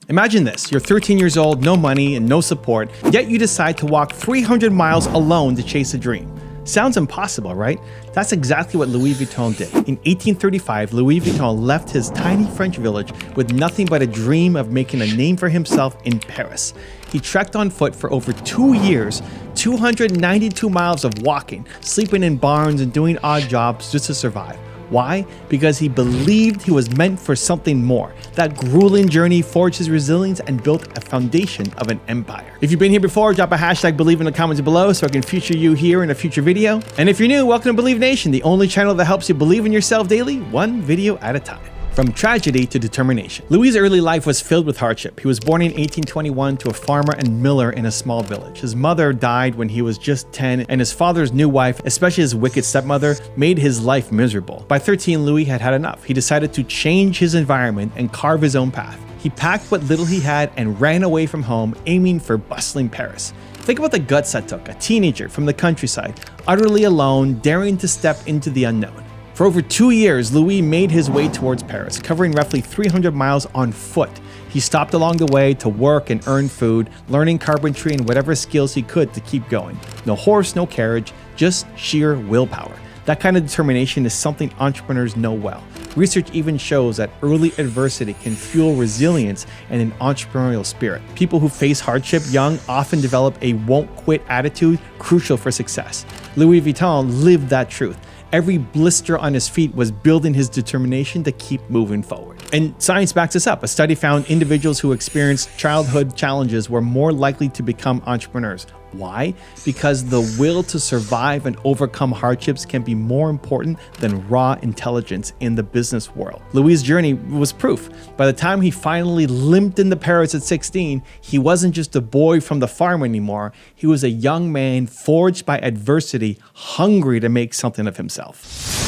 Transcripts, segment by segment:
Imagine this, you're 13 years old, no money and no support, yet you decide to walk 300 miles alone to chase a dream. Sounds impossible, right? That's exactly what Louis Vuitton did. In 1835, Louis Vuitton left his tiny French village with nothing but a dream of making a name for himself in Paris. He trekked on foot for over 2 years, 292 miles of walking, sleeping in barns and doing odd jobs just to survive. Why? Because he believed he was meant for something more. That grueling journey forged his resilience and built a foundation of an empire. If you've been here before, drop a hashtag believe in the comments below so I can feature you here in a future video. And if you're new, welcome to Believe Nation, the only channel that helps you believe in yourself daily, one video at a time. From tragedy to determination. Louis' early life was filled with hardship. He was born in 1821 to a farmer and miller in a small village. His mother died when he was just 10, and his father's new wife, especially his wicked stepmother, made his life miserable. By 13, Louis had had enough. He decided to change his environment and carve his own path. He packed what little he had and ran away from home, aiming for bustling Paris. Think about the guts that took, a teenager from the countryside, utterly alone, daring to step into the unknown. For over 2 years, Louis made his way towards Paris, covering roughly 300 miles on foot. He stopped along the way to work and earn food, learning carpentry and whatever skills he could to keep going. No horse, no carriage, just sheer willpower. That kind of determination is something entrepreneurs know well. Research even shows that early adversity can fuel resilience and an entrepreneurial spirit. People who face hardship young often develop a won't-quit attitude crucial for success. Louis Vuitton lived that truth. Every blister on his feet was building his determination to keep moving forward. And science backs this up. A study found individuals who experienced childhood challenges were more likely to become entrepreneurs. Why? Because the will to survive and overcome hardships can be more important than raw intelligence in the business world. Louis' journey was proof. By the time he finally limped into Paris at 16, he wasn't just a boy from the farm anymore. He was a young man forged by adversity, hungry to make something of himself.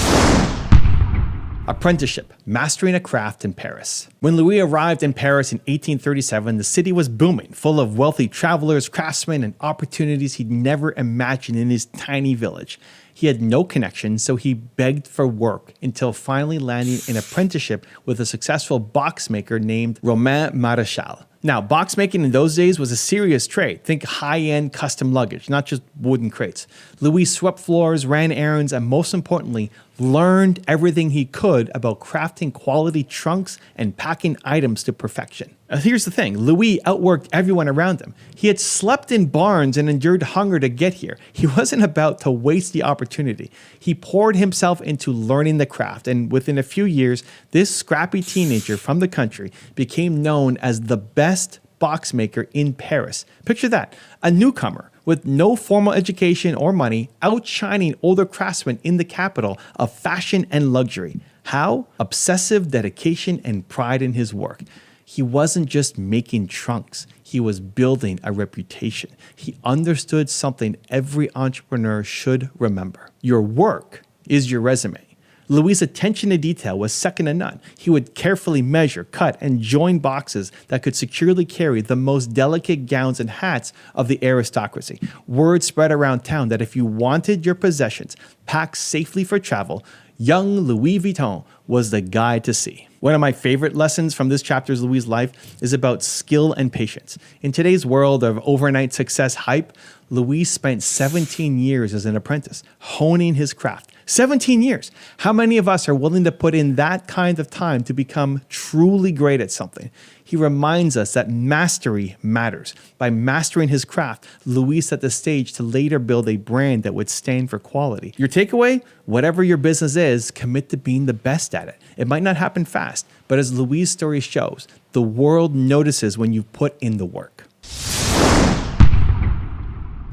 Apprenticeship, mastering a craft in Paris. When Louis arrived in Paris in 1837, the city was booming, full of wealthy travelers, craftsmen, and opportunities he'd never imagined in his tiny village. He had no connections, so he begged for work until finally landing an apprenticeship with a successful box maker named Romain Marechal. Now, box making in those days was a serious trade. Think high-end custom luggage, not just wooden crates. Louis swept floors, ran errands, and most importantly, learned everything he could about crafting quality trunks and packing items to perfection. Here's the thing, Louis outworked everyone around him. He had slept in barns and endured hunger to get here. He wasn't about to waste the opportunity. He poured himself into learning the craft, and within a few years, this scrappy teenager from the country became known as the best box maker in Paris. Picture that, a newcomer with no formal education or money, outshining older craftsmen in the capital of fashion and luxury. How? Obsessive dedication and pride in his work. He wasn't just making trunks, he was building a reputation. He understood something every entrepreneur should remember. Your work is your resume. Louis' attention to detail was second to none. He would carefully measure, cut, and join boxes that could securely carry the most delicate gowns and hats of the aristocracy. Word spread around town that if you wanted your possessions packed safely for travel, young Louis Vuitton was the guy to see. One of my favorite lessons from this chapter's Louis' life is about skill and patience. In today's world of overnight success hype, Louis spent 17 years as an apprentice, honing his craft. 17 years. How many of us are willing to put in that kind of time to become truly great at something? He reminds us that mastery matters. By mastering his craft, Louis set the stage to later build a brand that would stand for quality. Your takeaway? Whatever your business is, commit to being the best at it. It might not happen fast, but as Louis' story shows, the world notices when you put in the work.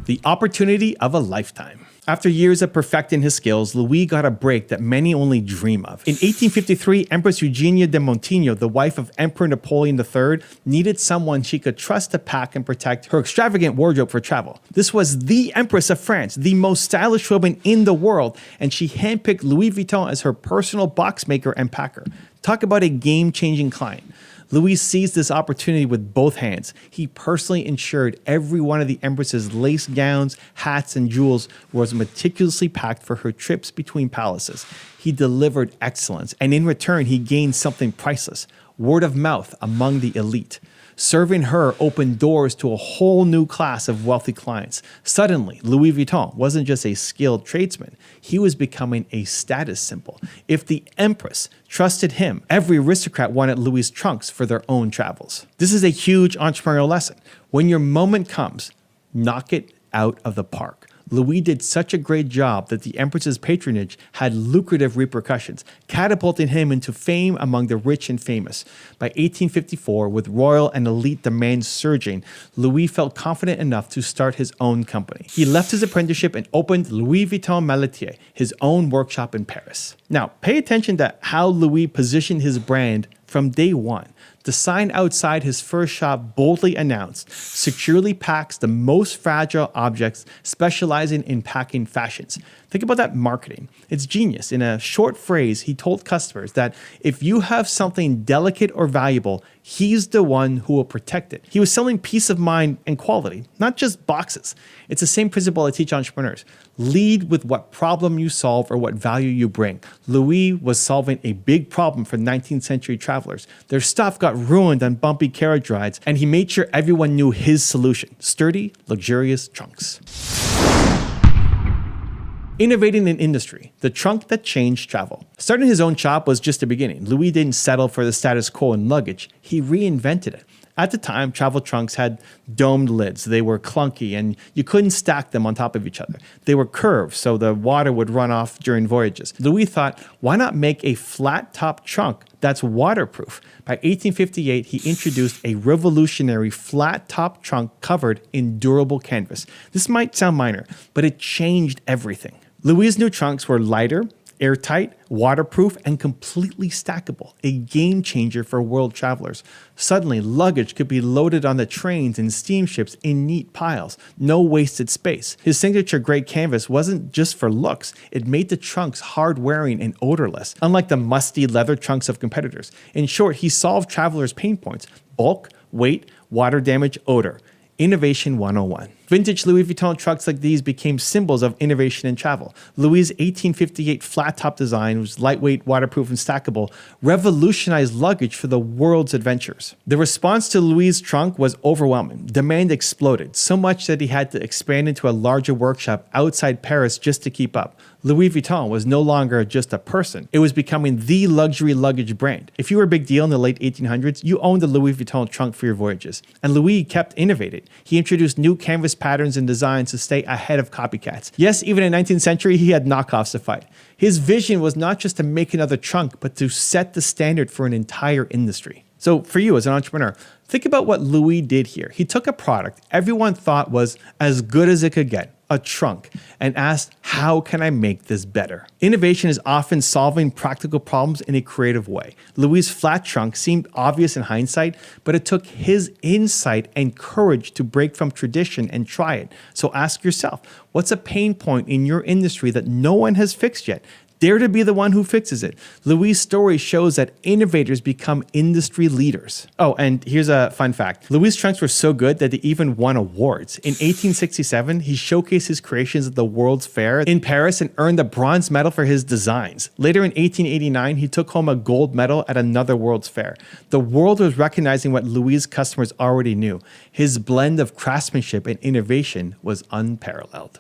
The opportunity of a lifetime. After years of perfecting his skills, Louis got a break that many only dream of. In 1853, Empress Eugenia de Montigny, the wife of Emperor Napoleon III, needed someone she could trust to pack and protect her extravagant wardrobe for travel. This was the Empress of France, the most stylish woman in the world, and she handpicked Louis Vuitton as her personal box maker and packer. Talk about a game-changing client. Louis seized this opportunity with both hands. He personally ensured every one of the Empress's lace gowns, hats, and jewels was meticulously packed for her trips between palaces. He delivered excellence, and in return, he gained something priceless: word of mouth among the elite. Serving her opened doors to a whole new class of wealthy clients. Suddenly, Louis Vuitton wasn't just a skilled tradesman, he was becoming a status symbol. If the Empress trusted him, every aristocrat wanted Louis' trunks for their own travels. This is a huge entrepreneurial lesson. When your moment comes, knock it out of the park. Louis did such a great job that the Empress's patronage had lucrative repercussions, catapulting him into fame among the rich and famous. By 1854, with royal and elite demand surging, Louis felt confident enough to start his own company. He left his apprenticeship and opened Louis Vuitton Maletier, his own workshop in Paris. Now, pay attention to how Louis positioned his brand from day one. The sign outside his first shop boldly announced, securely packs the most fragile objects, specializing in packing fashions. Think about that marketing. It's genius. In a short phrase, he told customers that if you have something delicate or valuable, he's the one who will protect it. He was selling peace of mind and quality, not just boxes. It's the same principle I teach entrepreneurs. Lead with what problem you solve or what value you bring. Louis was solving a big problem for 19th century travelers. Their stuff got ruined on bumpy carriage rides, and he made sure everyone knew his solution: sturdy, luxurious trunks. Innovating in industry, the trunk that changed travel. Starting his own shop was just the beginning. Louis didn't settle for the status quo in luggage. He reinvented it. At the time, travel trunks had domed lids. They were clunky and you couldn't stack them on top of each other. They were curved, so the water would run off during voyages. Louis thought, why not make a flat top trunk that's waterproof? By 1858, he introduced a revolutionary flat top trunk covered in durable canvas. This might sound minor, but it changed everything. Louis' new trunks were lighter, airtight, waterproof, and completely stackable, a game changer for world travelers. Suddenly, luggage could be loaded on the trains and steamships in neat piles, no wasted space. His signature gray canvas wasn't just for looks, it made the trunks hard-wearing and odorless, unlike the musty leather trunks of competitors. In short, he solved travelers' pain points: bulk, weight, water damage, odor. Innovation 101. Vintage Louis Vuitton trunks like these became symbols of innovation in travel. Louis' 1858 flat-top design, which was lightweight, waterproof, and stackable, revolutionized luggage for the world's adventures. The response to Louis' trunk was overwhelming. Demand exploded, so much that he had to expand into a larger workshop outside Paris just to keep up. Louis Vuitton was no longer just a person. It was becoming the luxury luggage brand. If you were a big deal in the late 1800s, you owned a Louis Vuitton trunk for your voyages. And Louis kept innovating. He introduced new canvas patterns and designs to stay ahead of copycats. Yes, even in the 19th century, he had knockoffs to fight. His vision was not just to make another trunk, but to set the standard for an entire industry. So for you as an entrepreneur, think about what Louis did here. He took a product everyone thought was as good as it could get, a trunk, and asked, how can I make this better? Innovation is often solving practical problems in a creative way. Louis' flat trunk seemed obvious in hindsight, but it took his insight and courage to break from tradition and try it. So ask yourself, what's a pain point in your industry that no one has fixed yet? Dare to be the one who fixes it. Louis' story shows that innovators become industry leaders. Oh, and here's a fun fact. Louis' trunks were so good that they even won awards. In 1867, he showcased his creations at the World's Fair in Paris and earned a bronze medal for his designs. Later in 1889, he took home a gold medal at another World's Fair. The world was recognizing what Louis' customers already knew. His blend of craftsmanship and innovation was unparalleled.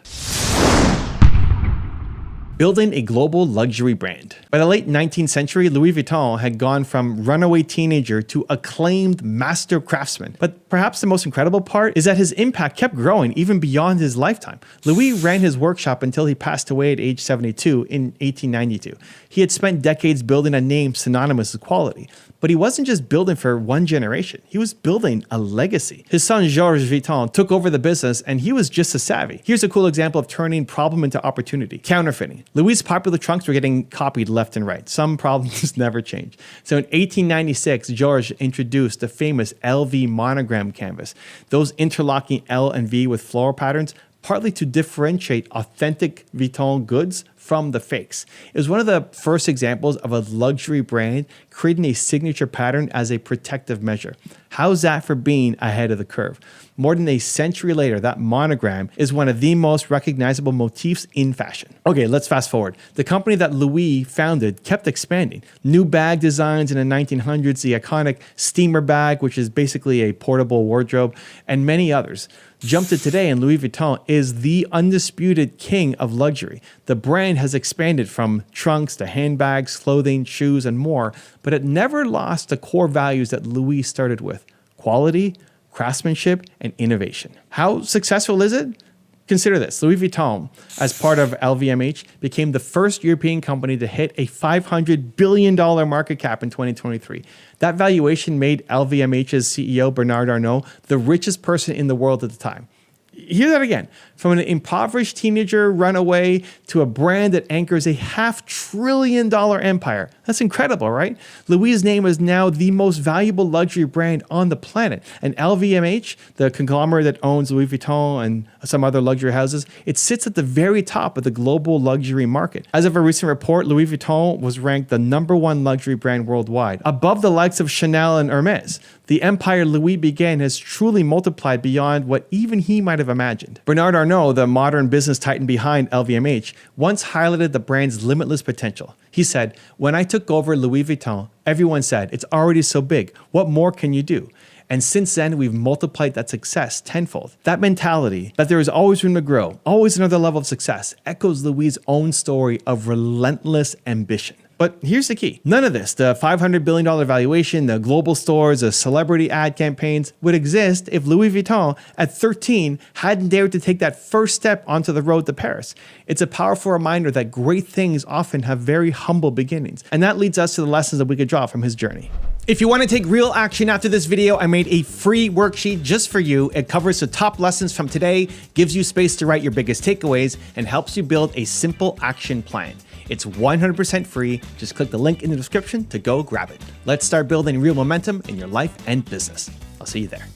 Building a global luxury brand. By the late 19th century, Louis Vuitton had gone from runaway teenager to acclaimed master craftsman. But perhaps the most incredible part is that his impact kept growing even beyond his lifetime. Louis ran his workshop until he passed away at age 72 in 1892. He had spent decades building a name synonymous with quality. But he wasn't just building for one generation. He was building a legacy. His son, Georges Vuitton, took over the business and he was just as savvy. Here's a cool example of turning problem into opportunity. Counterfeiting. Louis' popular trunks were getting copied left and right. Some problems never change. So in 1896, Georges introduced the famous LV monogram canvas. Those interlocking L and V with floral patterns, partly to differentiate authentic Vuitton goods from the fakes. It was one of the first examples of a luxury brand creating a signature pattern as a protective measure. How's that for being ahead of the curve? More than a century later, that monogram is one of the most recognizable motifs in fashion. Okay, let's fast forward. The company that Louis founded kept expanding. New bag designs in the 1900s, the iconic steamer bag, which is basically a portable wardrobe, and many others. Jump to today, and Louis Vuitton is the undisputed king of luxury. The brand has expanded from trunks to handbags, clothing, shoes, and more, but it never lost the core values that Louis started with: quality, craftsmanship, and innovation. How successful is it? Consider this. Louis Vuitton, as part of LVMH, became the first European company to hit a $500 billion market cap in 2023. That valuation made LVMH's CEO, Bernard Arnault, the richest person in the world at the time. Hear that again. From an impoverished teenager runaway to a brand that anchors a $500 billion empire. That's incredible, right? Louis' name is now the most valuable luxury brand on the planet. And LVMH, the conglomerate that owns Louis Vuitton and some other luxury houses, it sits at the very top of the global luxury market. As of a recent report, Louis Vuitton was ranked the #1 luxury brand worldwide, above the likes of Chanel and Hermes. The empire Louis began has truly multiplied beyond what even he might have imagined. Bernard Arnault, the modern business titan behind LVMH, once highlighted the brand's limitless potential. He said, "When I took over Louis Vuitton, everyone said, it's already so big. What more can you do?" And since then, we've multiplied that success tenfold. That mentality, that there is always room to grow, always another level of success, echoes Louis' own story of relentless ambition. But here's the key. None of this, the $500 billion valuation, the global stores, the celebrity ad campaigns, would exist if Louis Vuitton at 13 hadn't dared to take that first step onto the road to Paris. It's a powerful reminder that great things often have very humble beginnings. And that leads us to the lessons that we could draw from his journey. If you want to take real action after this video, I made a free worksheet just for you. It covers the top lessons from today, gives you space to write your biggest takeaways, and helps you build a simple action plan. It's 100% free. Just click the link in the description to go grab it. Let's start building real momentum in your life and business. I'll see you there.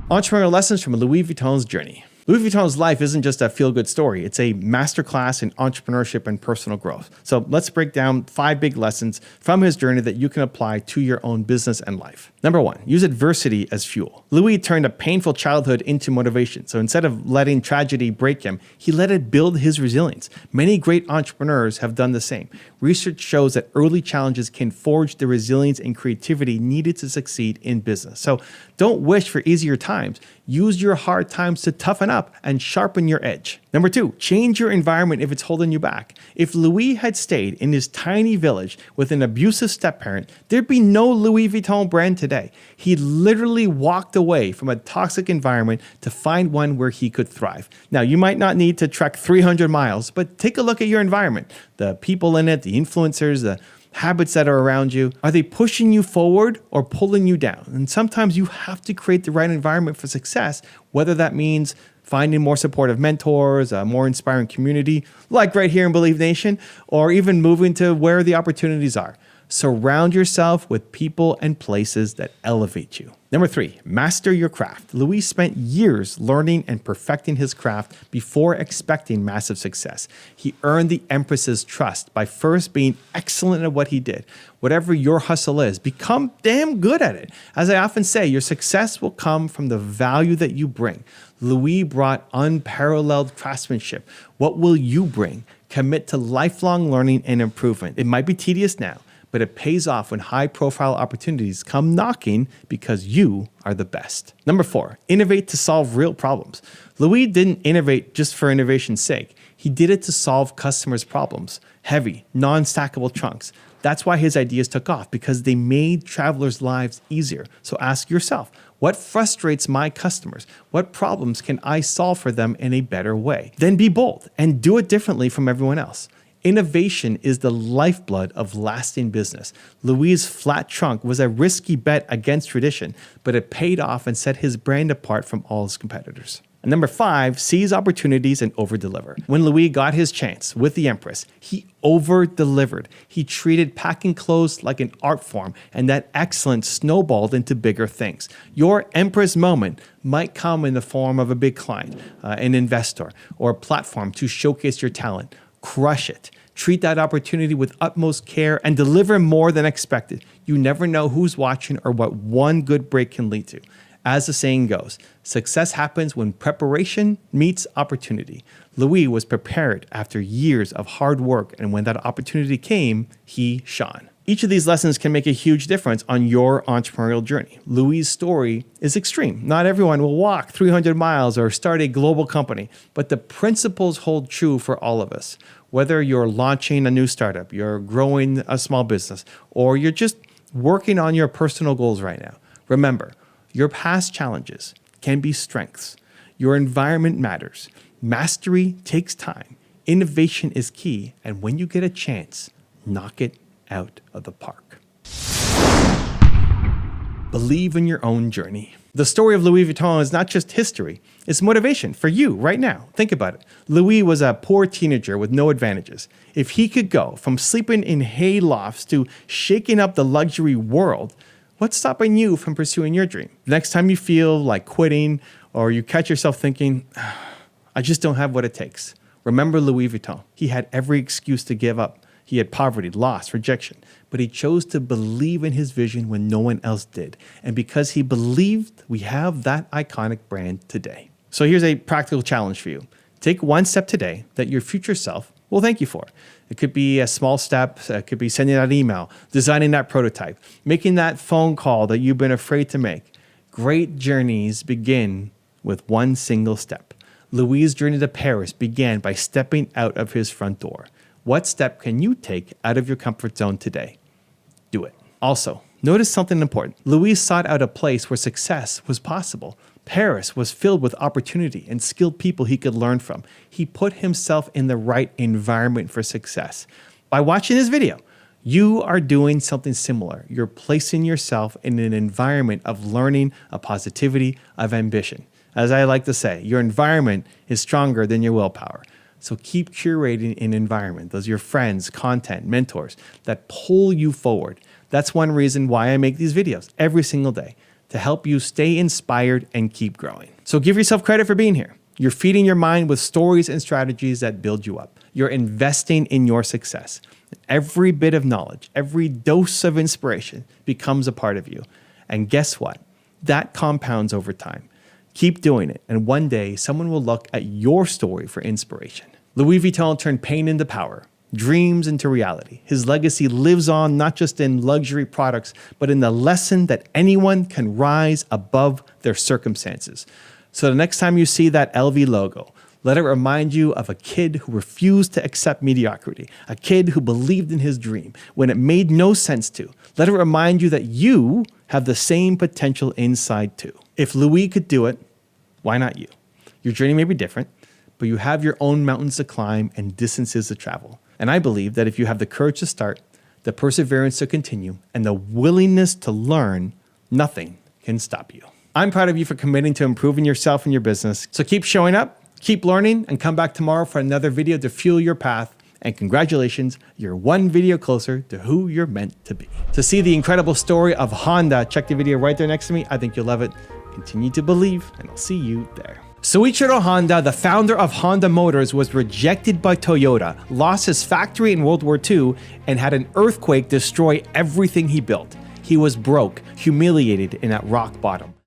Entrepreneurial lessons from Louis Vuitton's journey. Louis Vuitton's life isn't just a feel-good story. It's a masterclass in entrepreneurship and personal growth. So let's break down 5 big lessons from his journey that you can apply to your own business and life. Number 1, use adversity as fuel. Louis turned a painful childhood into motivation. So instead of letting tragedy break him, he let it build his resilience. Many great entrepreneurs have done the same. Research shows that early challenges can forge the resilience and creativity needed to succeed in business. So don't wish for easier times. Use your hard times to toughen up and sharpen your edge. Number 2, change your environment if it's holding you back. If Louis had stayed in his tiny village with an abusive step-parent, there'd be no Louis Vuitton brand today. He literally walked away from a toxic environment to find one where he could thrive. Now, you might not need to trek 300 miles, but take a look at your environment. The people in it, the influencers, the habits that are around you, are they pushing you forward or pulling you down? And sometimes you have to create the right environment for success, whether that means finding more supportive mentors, a more inspiring community, like right here in Believe Nation, or even moving to where the opportunities are. Surround yourself with people and places that elevate you. Number 3, master your craft. Louis spent years learning and perfecting his craft before expecting massive success. He earned the Empress's trust by first being excellent at what he did. Whatever your hustle is, become damn good at it. As I often say, your success will come from the value that you bring. Louis brought unparalleled craftsmanship. What will you bring? Commit to lifelong learning and improvement. It might be tedious now, but it pays off when high-profile opportunities come knocking because you are the best. Number 4, innovate to solve real problems. Louis didn't innovate just for innovation's sake. He did it to solve customers' problems. Heavy, non-stackable trunks. That's why his ideas took off, because they made travelers' lives easier. So ask yourself, what frustrates my customers? What problems can I solve for them in a better way? Then be bold and do it differently from everyone else. Innovation is the lifeblood of lasting business. Louis' flat trunk was a risky bet against tradition, but it paid off and set his brand apart from all his competitors. And number 5, seize opportunities and over-deliver. When Louis got his chance with the Empress, he over-delivered. He treated packing clothes like an art form, and that excellence snowballed into bigger things. Your Empress moment might come in the form of a big client, an investor, or a platform to showcase your talent. Crush it. Treat that opportunity with utmost care and deliver more than expected. You never know who's watching or what one good break can lead to. As the saying goes, success happens when preparation meets opportunity. Louis was prepared after years of hard work, and when that opportunity came, he shone. Each of these lessons can make a huge difference on your entrepreneurial journey. Louis' story is extreme. Not everyone will walk 300 miles or start a global company, but the principles hold true for all of us. Whether you're launching a new startup, you're growing a small business, or you're just working on your personal goals right now, remember, your past challenges can be strengths. Your environment matters. Mastery takes time. Innovation is key. And when you get a chance, knock it out of the park. Believe in your own journey. The story of Louis Vuitton is not just history, it's motivation for you right now. Think about it. Louis was a poor teenager with no advantages. If he could go from sleeping in hay lofts to shaking up the luxury world, what's stopping you from pursuing your dream? Next time you feel like quitting or you catch yourself thinking, I just don't have what it takes, remember Louis Vuitton. He had every excuse to give up. He had poverty, loss, rejection, but he chose to believe in his vision when no one else did. And because he believed, we have that iconic brand today. So here's a practical challenge for you. Take one step today that your future self will thank you for. It could be a small step. It could be sending out an email, designing that prototype, making that phone call that you've been afraid to make. Great journeys begin with one single step. Louis' journey to Paris began by stepping out of his front door. What step can you take out of your comfort zone today? Do it. Also, notice something important. Louis sought out a place where success was possible. Paris was filled with opportunity and skilled people he could learn from. He put himself in the right environment for success. By watching this video, you are doing something similar. You're placing yourself in an environment of learning, of positivity, of ambition. As I like to say, your environment is stronger than your willpower. So keep curating an environment. Those are your friends, content, mentors that pull you forward. That's one reason why I make these videos every single day, to help you stay inspired and keep growing. So give yourself credit for being here. You're feeding your mind with stories and strategies that build you up. You're investing in your success. Every bit of knowledge, every dose of inspiration becomes a part of you. And guess what? That compounds over time. Keep doing it, and one day someone will look at your story for inspiration. Louis Vuitton turned pain into power, dreams into reality. His legacy lives on not just in luxury products, but in the lesson that anyone can rise above their circumstances. So the next time you see that LV logo, let it remind you of a kid who refused to accept mediocrity, a kid who believed in his dream when it made no sense to. Let it remind you that you have the same potential inside too. If Louis could do it, why not you? Your journey may be different, but you have your own mountains to climb and distances to travel. And I believe that if you have the courage to start, the perseverance to continue, and the willingness to learn, nothing can stop you. I'm proud of you for committing to improving yourself and your business. So keep showing up, keep learning, and come back tomorrow for another video to fuel your path. And congratulations, you're one video closer to who you're meant to be. To see the incredible story of Honda, check the video right there next to me. I think you'll love it. Continue to believe, and I'll see you there. Soichiro Honda, the founder of Honda Motors, was rejected by Toyota, lost his factory in World War II, and had an earthquake destroy everything he built. He was broke, humiliated, and at rock bottom.